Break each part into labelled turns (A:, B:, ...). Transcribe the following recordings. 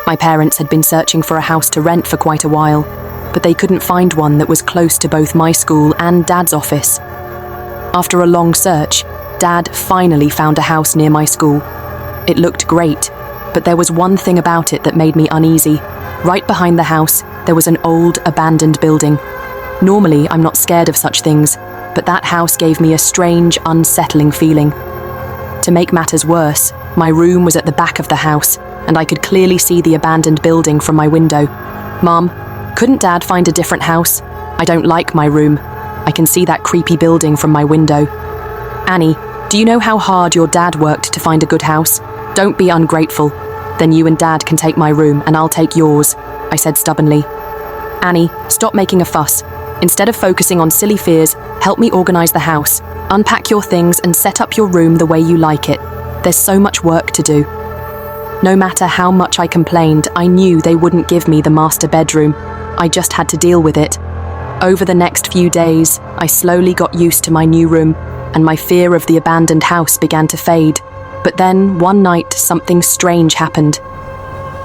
A: My parents had been searching for a house to rent for quite a while, but they couldn't find one that was close to both my school and Dad's office. After a long search, Dad finally found a house near my school. It looked great, but there was one thing about it that made me uneasy. Right behind the house, there was an old, abandoned building. Normally, I'm not scared of such things, but that house gave me a strange, unsettling feeling. To make matters worse, my room was at the back of the house, and I could clearly see the abandoned building from my window. Mom, couldn't Dad find a different house? I don't like my room. I can see that creepy building from my window. Annie, do you know how hard your dad worked to find a good house? Don't be ungrateful. Then you and Dad can take my room and I'll take yours, I said stubbornly. Annie, stop making a fuss. Instead of focusing on silly fears, help me organize the house. Unpack your things and set up your room the way you like it. There's so much work to do. No matter how much I complained, I knew they wouldn't give me the master bedroom. I just had to deal with it. Over the next few days, I slowly got used to my new room, and my fear of the abandoned house began to fade. But then, one night, something strange happened.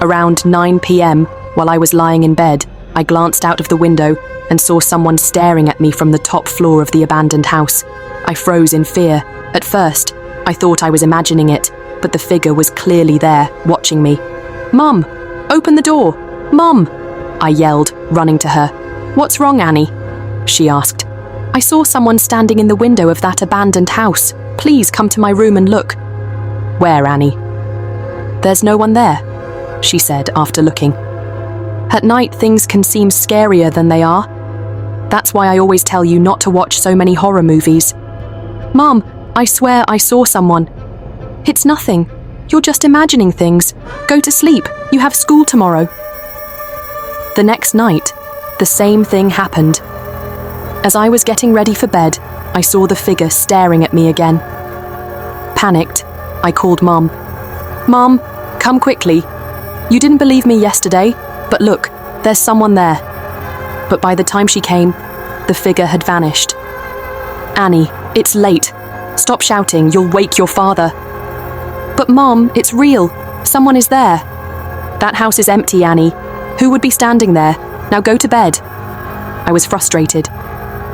A: Around 9 p.m., while I was lying in bed, I glanced out of the window and saw someone staring at me from the top floor of the abandoned house. I froze in fear. At first, I thought I was imagining it, but the figure was clearly there, watching me. "Mum, open the door! Mum!" I yelled, running to her. "What's wrong, Annie?" she asked. "I saw someone standing in the window of that abandoned house. Please come to my room and look." "Where, Annie?" "There's no one there," she said after looking. At night, things can seem scarier than they are. That's why I always tell you not to watch so many horror movies. "Mom, I swear I saw someone." "It's nothing. You're just imagining things. Go to sleep. You have school tomorrow." The next night, the same thing happened. As I was getting ready for bed, I saw the figure staring at me again. Panicked, I called Mom. "Mom, come quickly. You didn't believe me yesterday, but look, there's someone there." But by the time she came, the figure had vanished. "Annie, it's late. Stop shouting, you'll wake your father." "But Mom, it's real. Someone is there." "That house is empty, Annie. Who would be standing there? Now go to bed." I was frustrated.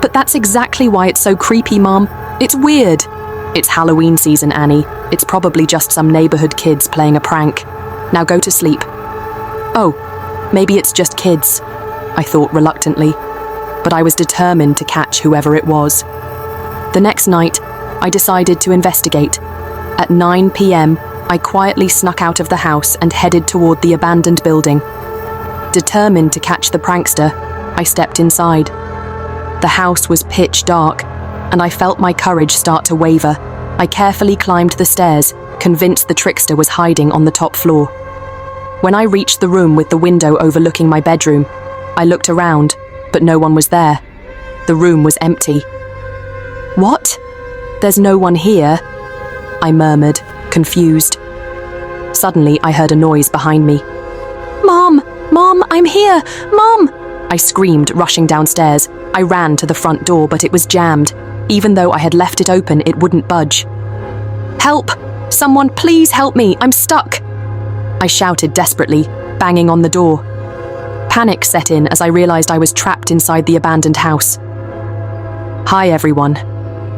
A: "But that's exactly why it's so creepy, Mom. It's weird." "It's Halloween season, Annie. It's probably just some neighborhood kids playing a prank. Now go to sleep." "Oh, maybe it's just kids," I thought reluctantly, but I was determined to catch whoever it was. The next night, I decided to investigate. At 9 p.m., I quietly snuck out of the house and headed toward the abandoned building. Determined to catch the prankster, I stepped inside. The house was pitch dark, and I felt my courage start to waver. I carefully climbed the stairs, convinced the trickster was hiding on the top floor. When I reached the room with the window overlooking my bedroom, I looked around, but no one was there. The room was empty. "What? There's no one here?" I murmured, confused. Suddenly, I heard a noise behind me. "Mom! Mom, I'm here! Mom!" I screamed, rushing downstairs. I ran to the front door, but it was jammed. Even though I had left it open, it wouldn't budge. "Help! Someone, please help me! I'm stuck!" I shouted desperately, banging on the door. Panic set in as I realized I was trapped inside the abandoned house. Hi everyone.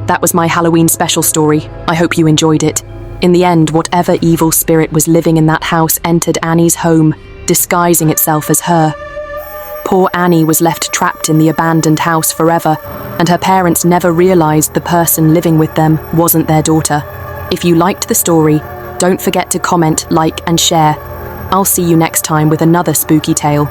A: That was my Halloween special story. I hope you enjoyed it. In the end, whatever evil spirit was living in that house entered Annie's home, disguising itself as her. Poor Annie was left trapped in the abandoned house forever, and her parents never realized the person living with them wasn't their daughter. If you liked the story, don't forget to comment, like, and share. I'll see you next time with another spooky tale.